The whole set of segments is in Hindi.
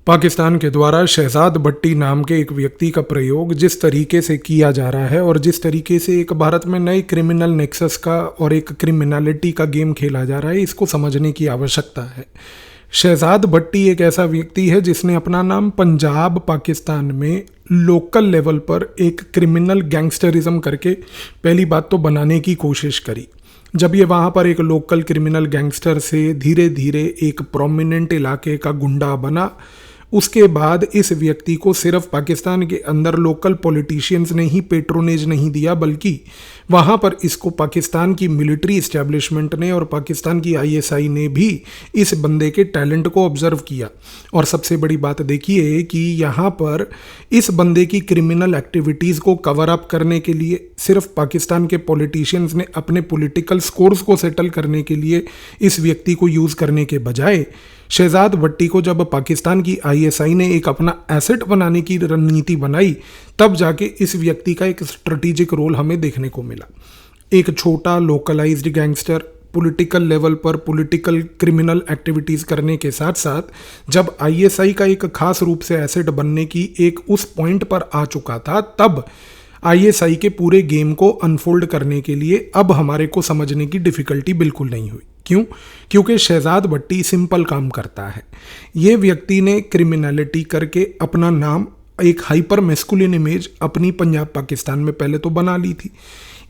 पाकिस्तान के द्वारा शहजाद भट्टी नाम के एक व्यक्ति का प्रयोग जिस तरीके से किया जा रहा है और जिस तरीके से एक भारत में नए क्रिमिनल नेक्सस का और एक क्रिमिनलिटी का गेम खेला जा रहा है, इसको समझने की आवश्यकता है। शहजाद भट्टी एक ऐसा व्यक्ति है जिसने अपना नाम पंजाब पाकिस्तान में लोकल लेवल पर एक क्रिमिनल गैंगस्टरिज्म करके पहली बात तो बनाने की कोशिश करी। जब ये वहाँ पर एक लोकल क्रिमिनल गैंगस्टर से धीरे धीरे एक प्रोमिनेंट इलाके का गुंडा बना, उसके बाद इस व्यक्ति को सिर्फ पाकिस्तान के अंदर लोकल पॉलिटिशियंस ने ही पेट्रोनेज नहीं दिया, बल्कि वहाँ पर इसको पाकिस्तान की मिलिट्री इस्टेब्लिशमेंट ने और पाकिस्तान की आईएसआई ने भी इस बंदे के टैलेंट को ऑब्जर्व किया। और सबसे बड़ी बात देखिए कि यहाँ पर इस बंदे की क्रिमिनल एक्टिविटीज़ को कवर अप करने के लिए सिर्फ पाकिस्तान के पॉलिटिशियंस ने अपने पॉलिटिकल स्कोर्स को सेटल करने के लिए इस व्यक्ति को यूज़ करने के बजाय शहजाद भट्टी को जब पाकिस्तान की आईएसआई ने एक अपना एसेट बनाने की रणनीति बनाई, तब जाके इस व्यक्ति का एक स्ट्रेटेजिक रोल हमें देखने को मिला। एक छोटा लोकलाइज्ड गैंगस्टर पॉलिटिकल लेवल पर पॉलिटिकल क्रिमिनल एक्टिविटीज़ करने के साथ साथ जब आईएसआई का एक खास रूप से एसेट बनने की एक उस पॉइंट पर आ चुका था, तब आईएसआई के पूरे गेम को अनफोल्ड करने के लिए अब हमारे को समझने की डिफ़िकल्टी बिल्कुल नहीं हुई। क्यों? क्योंकि शहजाद भट्टी सिंपल काम करता है। ये व्यक्ति ने क्रिमिनलिटी करके अपना नाम, एक हाइपर मैस्कुलिन इमेज अपनी पंजाब पाकिस्तान में पहले तो बना ली थी।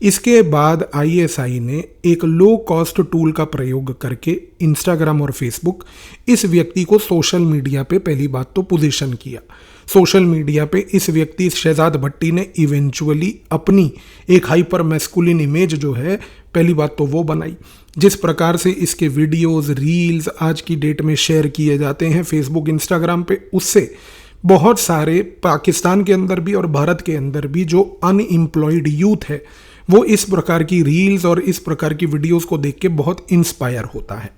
इसके बाद आईएसआई ने एक लो कॉस्ट टूल का प्रयोग करके इंस्टाग्राम और फेसबुक इस व्यक्ति को सोशल मीडिया पे पहली बात तो पोजीशन किया। सोशल मीडिया पे इस व्यक्ति शहजाद भट्टी ने इवेंचुअली अपनी एक हाइपर मैस्कुलिन इमेज जो है पहली बात तो वो बनाई। जिस प्रकार से इसके वीडियोस, रील्स आज की डेट में शेयर किए जाते हैं फेसबुक, इंस्टाग्राम पे, उससे बहुत सारे पाकिस्तान के अंदर भी और भारत के अंदर भी जो अनएम्प्लॉयड यूथ है वो इस प्रकार की रील्स और इस प्रकार की वीडियोस को देख के बहुत इंस्पायर होता है।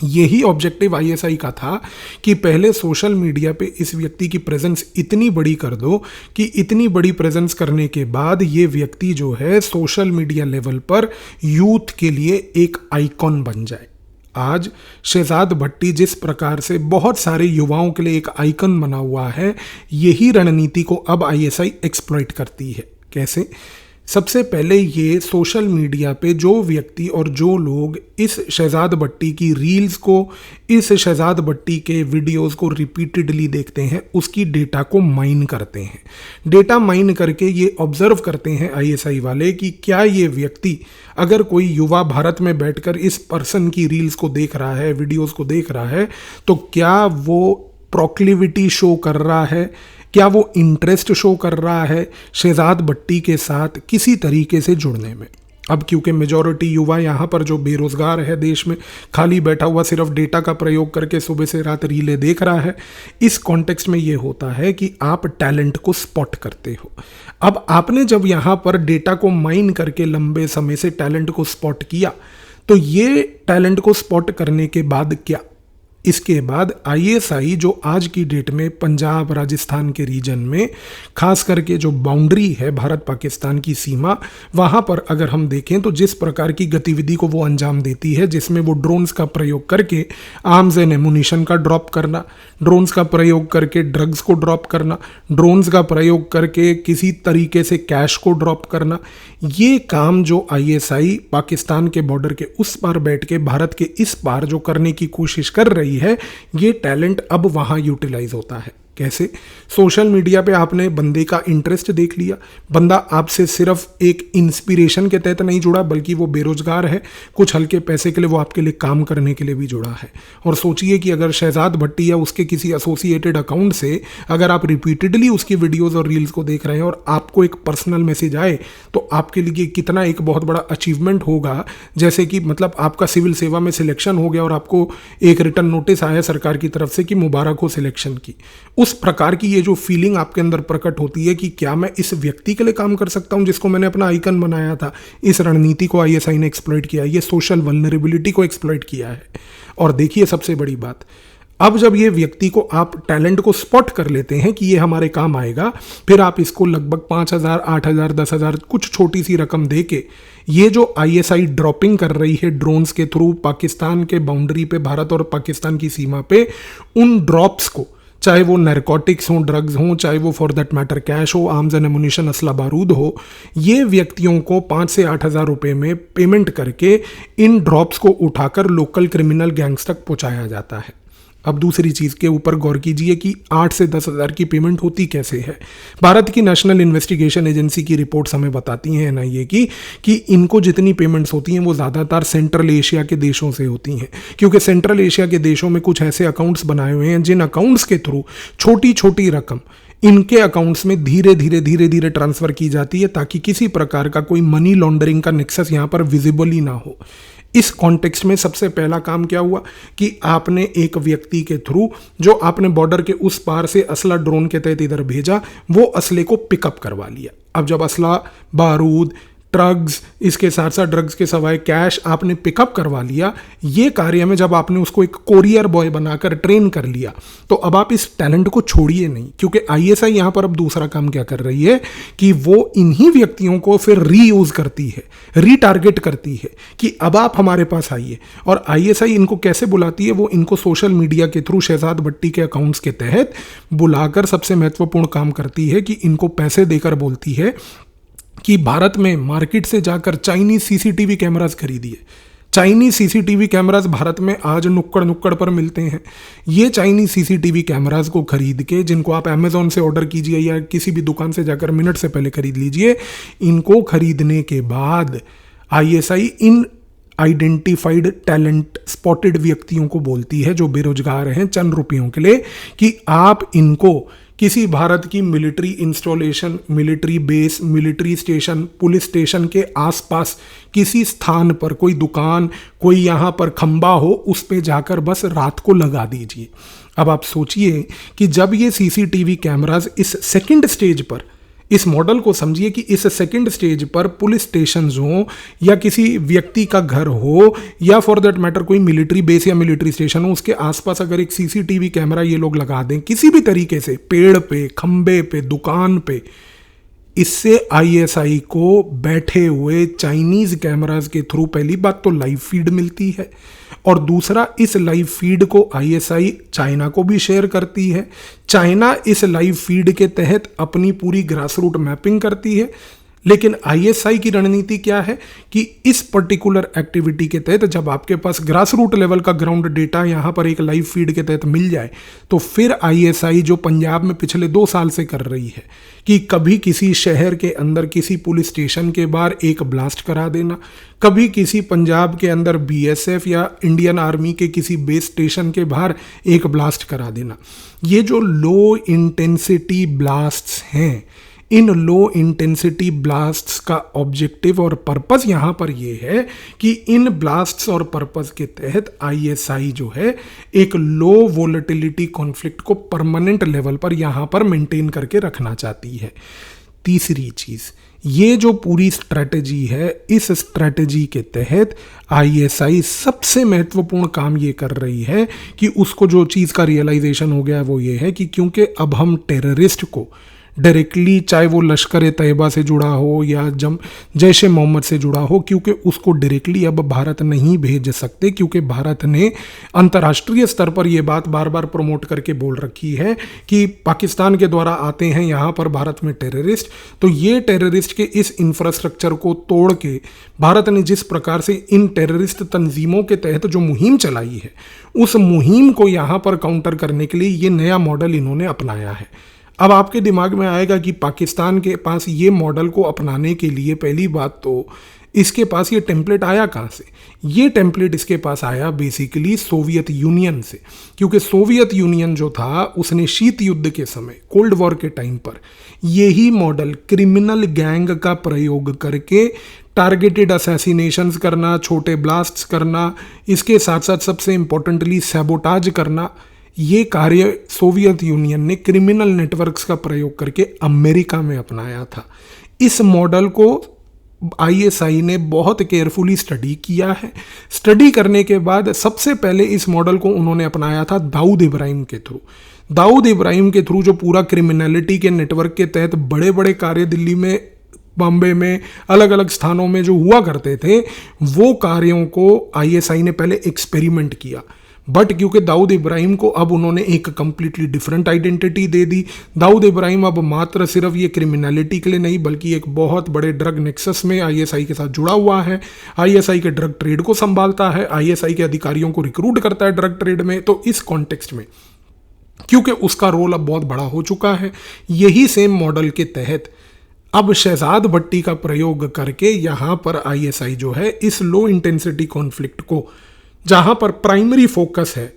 यही ऑब्जेक्टिव आईएसआई का था कि पहले सोशल मीडिया पे इस व्यक्ति की प्रेजेंस इतनी बड़ी कर दो कि इतनी बड़ी प्रेजेंस करने के बाद ये व्यक्ति जो है सोशल मीडिया लेवल पर यूथ के लिए एक आइकॉन बन जाए। आज शहजाद भट्टी जिस प्रकार से बहुत सारे युवाओं के लिए एक आइकन बना हुआ है, यही रणनीति को अब आईएसआई एक्सप्लॉइट करती है। कैसे? सबसे पहले ये सोशल मीडिया पे जो व्यक्ति और जो लोग इस शहजाद भट्टी की रील्स को, इस शहजाद भट्टी के वीडियोस को रिपीटेडली देखते हैं, उसकी डेटा को माइन करते हैं। डेटा माइन करके ये ऑब्जर्व करते हैं आईएसआई वाले कि क्या ये व्यक्ति, अगर कोई युवा भारत में बैठकर इस पर्सन की रील्स को देख रहा है, वीडियोस को देख रहा है, तो क्या वो प्रोक्लिविटी शो कर रहा है, क्या वो इंटरेस्ट शो कर रहा है शहजाद भट्टी के साथ किसी तरीके से जुड़ने में। अब क्योंकि मेजॉरिटी युवा यहाँ पर जो बेरोजगार है देश में, खाली बैठा हुआ सिर्फ डेटा का प्रयोग करके सुबह से रात रीलें देख रहा है, इस कॉन्टेक्स्ट में ये होता है कि आप टैलेंट को स्पॉट करते हो। अब आपने जब यहाँ पर डेटा को माइन करके लंबे समय से टैलेंट को स्पॉट किया, तो ये टैलेंट को स्पॉट करने के बाद क्या, इसके बाद आईएसआई जो आज की डेट में पंजाब, राजस्थान के रीजन में, खास करके जो बाउंड्री है भारत पाकिस्तान की सीमा, वहाँ पर अगर हम देखें तो जिस प्रकार की गतिविधि को वो अंजाम देती है, जिसमें वो ड्रोन्स का प्रयोग करके आर्म्स एंड एमुनिशन का ड्रॉप करना, ड्रोन्स का प्रयोग करके ड्रग्स को ड्रॉप करना, ड्रोन्स का प्रयोग करके किसी तरीके से कैश को ड्रॉप करना, ये काम जो आईएसआई पाकिस्तान के बॉर्डर के उस पार बैठ के भारत के इस पार जो करने की कोशिश कर रही है, ये टैलेंट अब वहां यूटिलाइज होता है। कैसे? सोशल मीडिया पे आपने बंदे का इंटरेस्ट देख लिया, बंदा आपसे सिर्फ एक इंस्पिरेशन के तहत नहीं जुड़ा, बल्कि वो बेरोजगार है, कुछ हल्के पैसे के लिए वो आपके लिए काम करने के लिए भी जुड़ा है। और सोचिए कि अगर शहजाद भट्टी या उसके किसी एसोसिएटेड अकाउंट से अगर आप रिपीटेडली उसकी वीडियोस और रील्स को देख रहे हैं और आपको एक पर्सनल मैसेज आए, तो आपके लिए कितना एक बहुत बड़ा अचीवमेंट होगा। जैसे कि मतलब आपका सिविल सेवा में सिलेक्शन हो गया और आपको एक रिटर्न नोटिस आया सरकार की तरफ से कि मुबारक हो सिलेक्शन की, उस प्रकार की ये जो फीलिंग आपके अंदर प्रकट होती है कि क्या मैं इस व्यक्ति के लिए काम कर सकता हूं जिसको मैंने अपना आइकन बनाया था। इस रणनीति को आईएसआई ने एक्सप्लॉइट किया, ये सोशल वल्नरेबिलिटी को एक्सप्लॉइट किया है। और देखिए सबसे बड़ी बात, अब जब ये व्यक्ति को आप टैलेंट को स्पॉट कर लेते हैं कि ये हमारे काम आएगा, फिर आप इसको लगभग 5,000, 8,000, 10,000 कुछ छोटी सी रकम दे के ये जो आईएसआई ड्रॉपिंग कर रही है ड्रोन्स के थ्रू पाकिस्तान के बाउंड्री पे, भारत और पाकिस्तान की सीमा पे, उन ड्रॉप्स को चाहे वो नैरकोटिक्स हों, ड्रग्स हों, चाहे वो फॉर दैट मैटर कैश हो, आर्म्स एंड एमुनिशन, असला बारूद हो, ये व्यक्तियों को 5 से 8 हज़ार रुपये में पेमेंट करके इन ड्रॉप्स को उठाकर लोकल क्रिमिनल गैंग्स तक पहुंचाया जाता है। अब दूसरी चीज़ के ऊपर गौर कीजिए कि 8 से 10 हज़ार की पेमेंट होती कैसे है। भारत की नेशनल इन्वेस्टिगेशन एजेंसी की रिपोर्ट्स हमें बताती हैं एनआईए की कि इनको जितनी पेमेंट्स होती हैं वो ज़्यादातर सेंट्रल एशिया के देशों से होती हैं, क्योंकि सेंट्रल एशिया के देशों में कुछ ऐसे अकाउंट्स बनाए हुए हैं जिन अकाउंट्स के थ्रू छोटी छोटी रकम इनके अकाउंट्स में धीरे धीरे ट्रांसफ़र की जाती है, ताकि किसी प्रकार का कोई मनी लॉन्ड्रिंग का नेक्सस यहाँ पर विजिबल ही ना हो। इस कॉन्टेक्स्ट में सबसे पहला काम क्या हुआ कि आपने एक व्यक्ति के थ्रू, जो आपने बॉर्डर के उस पार से असला ड्रोन के तहत इधर भेजा, वो असले को पिकअप करवा लिया। अब जब असला, बारूद, ड्रग्स, इसके साथ साथ ड्रग्स के सवाए कैश आपने पिकअप करवा लिया, ये कार्य में जब आपने उसको एक कोरियर बॉय बनाकर ट्रेन कर लिया, तो अब आप इस टैलेंट को छोड़िए नहीं, क्योंकि आईएसआई यहाँ पर अब दूसरा काम क्या कर रही है कि वो इन्हीं व्यक्तियों को फिर रीयूज करती है, रीटारगेट करती है कि अब आप हमारे पास आइए। और आईएसआई इनको कैसे बुलाती है, वो इनको सोशल मीडिया के थ्रू शहजाद भट्टी के अकाउंट्स के तहत बुलाकर सबसे महत्वपूर्ण काम करती है कि इनको पैसे देकर बोलती है कि भारत में मार्केट से जाकर चाइनीज सीसीटीवी कैमरास खरीदिए। चाइनीज सीसीटीवी कैमरास भारत में आज नुक्कड़ नुक्कड़ पर मिलते हैं। ये चाइनीज सीसीटीवी कैमरास को खरीद के, जिनको आप अमेजोन से ऑर्डर कीजिए या किसी भी दुकान से जाकर मिनट से पहले खरीद लीजिए, इनको खरीदने के बाद आईएसआई इन आइडेंटिफाइड टैलेंट स्पॉटेड व्यक्तियों को बोलती है जो बेरोजगार हैं चंद रुपयों के लिए, कि आप इनको किसी भारत की military installation, military base, military station, police station के आसपास किसी स्थान पर, कोई दुकान, कोई यहाँ पर खंबा हो, उस पे जाकर बस रात को लगा दीजिए। अब आप सोचिए कि जब ये सीसीटीवी कैमरास इस सेकंड स्टेज पर, इस मॉडल को समझिए कि इस सेकंड स्टेज पर पुलिस स्टेशन हो या किसी व्यक्ति का घर हो या फॉर दैट मैटर कोई मिलिट्री बेस या मिलिट्री स्टेशन हो, उसके आसपास अगर एक सीसीटीवी कैमरा ये लोग लगा दें किसी भी तरीके से, पेड़ पे, खंबे पे, दुकान पे, इससे आईएसआई को बैठे हुए चाइनीज कैमरास के थ्रू पहली बात तो लाइव फीड मिलती है, और दूसरा इस लाइव फीड को आईएसआई चाइना को भी शेयर करती है। चाइना इस लाइव फीड के तहत अपनी पूरी ग्रास रूट मैपिंग करती है। लेकिन आईएसआई की रणनीति क्या है कि इस पर्टिकुलर एक्टिविटी के तहत जब आपके पास ग्रास रूट लेवल का ग्राउंड डेटा यहाँ पर एक लाइव फीड के तहत मिल जाए, तो फिर आईएसआई जो पंजाब में पिछले 2 साल से कर रही है कि कभी किसी शहर के अंदर किसी पुलिस स्टेशन के बाहर एक ब्लास्ट करा देना, कभी किसी पंजाब के अंदर बीएसएफ या इंडियन आर्मी के किसी बेस स्टेशन के बाहर एक ब्लास्ट करा देना, ये जो लो इंटेंसिटी ब्लास्ट्स हैं, इन लो इंटेंसिटी ब्लास्ट्स का ऑब्जेक्टिव और पर्पस यहाँ पर ये है कि इन ब्लास्ट्स और पर्पस के तहत आईएसआई जो है एक लो वोलेटिलिटी कॉन्फ्लिक्ट को परमानेंट लेवल पर यहाँ पर मेंटेन करके रखना चाहती है। तीसरी चीज़, ये जो पूरी स्ट्रैटेजी है, इस स्ट्रैटेजी के तहत आईएसआई सबसे महत्वपूर्ण काम ये कर रही है कि उसको जो चीज़ का रियलाइजेशन हो गया है वो ये है कि क्योंकि अब हम टेररिस्ट को डायरेक्टली, चाहे वो लश्कर ए तैयबा से जुड़ा हो या जैश ए मोहम्मद से जुड़ा हो, क्योंकि उसको डायरेक्टली अब भारत नहीं भेज सकते, क्योंकि भारत ने अंतर्राष्ट्रीय स्तर पर यह बात बार बार प्रमोट करके बोल रखी है कि पाकिस्तान के द्वारा आते हैं यहाँ पर भारत में टेररिस्ट, तो ये टेररिस्ट के इस इंफ्रास्ट्रक्चर को तोड़ के भारत ने जिस प्रकार से इन टेररिस्ट तंजीमों के तहत जो मुहिम चलाई है, उस मुहिम को यहाँ पर काउंटर करने के लिए ये नया मॉडल इन्होंने अपनाया है। अब आपके दिमाग में आएगा कि पाकिस्तान के पास ये मॉडल को अपनाने के लिए पहली बात तो इसके पास ये टेम्पलेट आया कहाँ से? ये टेम्पलेट इसके पास आया बेसिकली सोवियत यूनियन से, क्योंकि सोवियत यूनियन जो था उसने शीत युद्ध के समय, कोल्ड वॉर के टाइम पर यही मॉडल क्रिमिनल गैंग का प्रयोग करके टारगेटेड असैसिनेशंस करना, छोटे ब्लास्ट्स करना, इसके साथ साथ सबसे इंपॉर्टेंटली सैबोटाज करना, ये कार्य सोवियत यूनियन ने क्रिमिनल नेटवर्क्स का प्रयोग करके अमेरिका में अपनाया था। इस मॉडल को आईएसआई ने बहुत केयरफुली स्टडी किया है। स्टडी करने के बाद सबसे पहले इस मॉडल को उन्होंने अपनाया था दाऊद इब्राहिम के थ्रू। दाऊद इब्राहिम के थ्रू जो पूरा क्रिमिनलिटी के नेटवर्क के तहत बड़े बड़े कार्य दिल्ली में, बॉम्बे में, अलग अलग स्थानों में जो हुआ करते थे, वो कार्यों को आईएसआई ने पहले एक्सपेरिमेंट किया। बट क्योंकि दाऊद इब्राहिम को अब उन्होंने एक कंप्लीटली डिफरेंट आइडेंटिटी दे दी, दाऊद इब्राहिम अब मात्र सिर्फ ये क्रिमिनलिटी के लिए नहीं बल्कि एक बहुत बड़े ड्रग नेक्सस में आईएसआई के साथ जुड़ा हुआ है, आईएसआई के ड्रग ट्रेड को संभालता है, आईएसआई के अधिकारियों को रिक्रूट करता है ड्रग ट्रेड में। तो इस कॉन्टेक्स्ट में क्योंकि उसका रोल अब बहुत बड़ा हो चुका है, यही सेम मॉडल के तहत अब शहजाद भट्टी का प्रयोग करके यहां पर आईएसआई जो है इस लो इंटेंसिटी कॉन्फ्लिक्ट को, जहां पर प्राइमरी फोकस है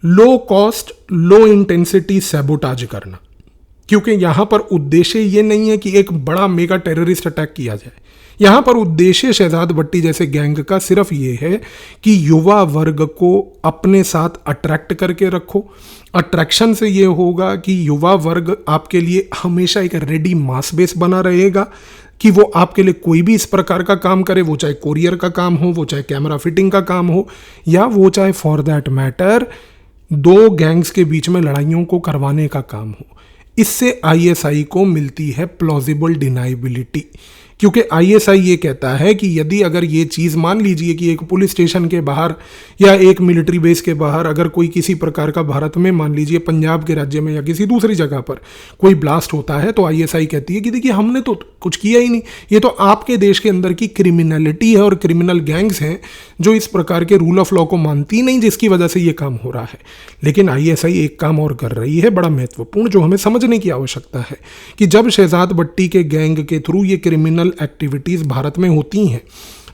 low cost low intensity sabotage करना, क्योंकि यहां पर उद्देश्य ये नहीं है कि एक बड़ा मेगा टेररिस्ट अटैक किया जाए, यहां पर उद्देश्य शहजाद भट्टी जैसे गैंग का सिर्फ ये है कि युवा वर्ग को अपने साथ अट्रैक्ट करके रखो। अट्रैक्शन से ये होगा कि युवा वर्ग आपके लिए हमेशा एक रेडी मास बेस बना रहेगा कि वो आपके लिए कोई भी इस प्रकार का काम करे, वो चाहे कोरियर का काम हो, वो चाहे कैमरा फिटिंग का काम हो, या वो चाहे फॉर दैट मैटर दो गैंग्स के बीच में लड़ाइयों को करवाने का काम हो। इससे आईएसआई को मिलती है प्लॉजिबल डिनाइबिलिटी, क्योंकि आईएसआई ये कहता है कि यदि अगर ये चीज़ मान लीजिए कि एक पुलिस स्टेशन के बाहर या एक मिलिट्री बेस के बाहर अगर कोई किसी प्रकार का भारत में मान लीजिए पंजाब के राज्य में या किसी दूसरी जगह पर कोई ब्लास्ट होता है, तो आईएसआई कहती है कि देखिए हमने तो कुछ किया ही नहीं, ये तो आपके देश के अंदर की क्रिमिनलिटी है और क्रिमिनल गैंग्स हैं जो इस प्रकार के रूल ऑफ लॉ को मानती नहीं, जिसकी वजह से ये काम हो रहा है। लेकिन आईएसआई एक काम और कर रही है बड़ा महत्वपूर्ण, जो हमें समझने की आवश्यकता है कि जब शहजाद भट्टी के गैंग के थ्रू ये क्रिमिनल एक्टिविटीज भारत में होती हैं,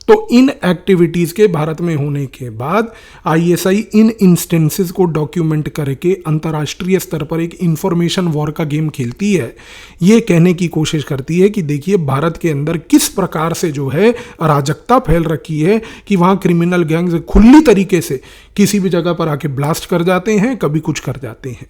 तो इन एक्टिविटीज के भारत में होने के बाद आईएसआई इन इंस्टेंसेस को डॉक्यूमेंट करके अंतर्राष्ट्रीय स्तर पर एक इंफॉर्मेशन वॉर का गेम खेलती है। ये कहने की कोशिश करती है कि देखिए भारत के अंदर किस प्रकार से जो है अराजकता फैल रखी है कि वहाँ क्रिमिनल गैंग्स खुली तरीके से किसी भी जगह पर आके ब्लास्ट कर जाते हैं, कभी कुछ कर जाते हैं।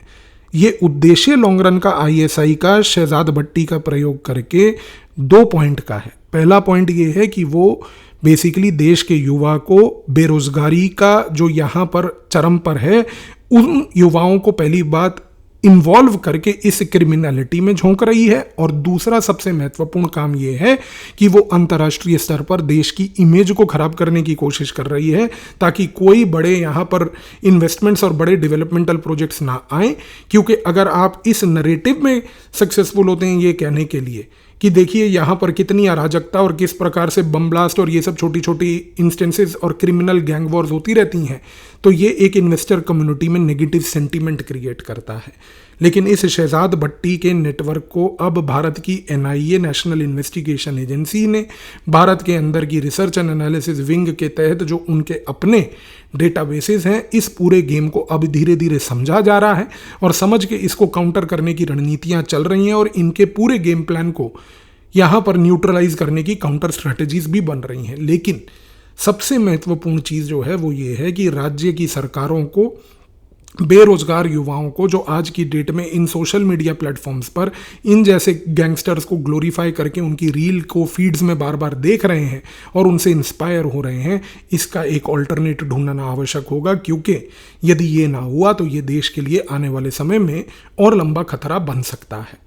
ये उद्देश्य लॉन्ग रन का आईएसआई का शहजाद भट्टी का प्रयोग करके 2 पॉइंट का है। पहला पॉइंट ये है कि वो बेसिकली देश के युवा को बेरोजगारी का जो यहाँ पर चरम पर है, उन युवाओं को पहली बात इन्वॉल्व करके इस क्रिमिनलिटी में झोंक रही है, और दूसरा सबसे महत्वपूर्ण काम ये है कि वो अंतर्राष्ट्रीय स्तर पर देश की इमेज को खराब करने की कोशिश कर रही है ताकि कोई बड़े यहाँ पर इन्वेस्टमेंट्स और बड़े डेवलपमेंटल प्रोजेक्ट्स ना आए। क्योंकि अगर आप इस नरेटिव में सक्सेसफुल होते हैं ये कहने के लिए कि देखिए यहाँ पर कितनी अराजकता और किस प्रकार से बम ब्लास्ट और ये सब छोटी छोटी इंस्टेंसेस और क्रिमिनल गैंग वॉर्स होती रहती हैं, तो ये एक इन्वेस्टर कम्युनिटी में नेगेटिव सेंटीमेंट क्रिएट करता है। लेकिन इस शहजाद भट्टी के नेटवर्क को अब भारत की एनआईए नेशनल इन्वेस्टिगेशन एजेंसी ने भारत के अंदर की रिसर्च एंड एनालिसिस विंग के तहत जो उनके अपने डेटाबेसेस हैं, इस पूरे गेम को अब धीरे धीरे समझा जा रहा है और समझ के इसको काउंटर करने की रणनीतियां चल रही हैं, और इनके पूरे गेम प्लान को यहाँ पर न्यूट्रलाइज करने की काउंटर स्ट्रैटेजीज भी बन रही हैं। लेकिन सबसे महत्वपूर्ण चीज़ जो है वो ये है कि राज्य की सरकारों को बेरोजगार युवाओं को जो आज की डेट में इन सोशल मीडिया प्लेटफॉर्म्स पर इन जैसे गैंगस्टर्स को ग्लोरीफाई करके उनकी रील को फीड्स में बार बार देख रहे हैं और उनसे इंस्पायर हो रहे हैं, इसका एक ऑल्टरनेट ढूंढना आवश्यक होगा। क्योंकि यदि ये ना हुआ तो ये देश के लिए आने वाले समय में और लंबा खतरा बन सकता है।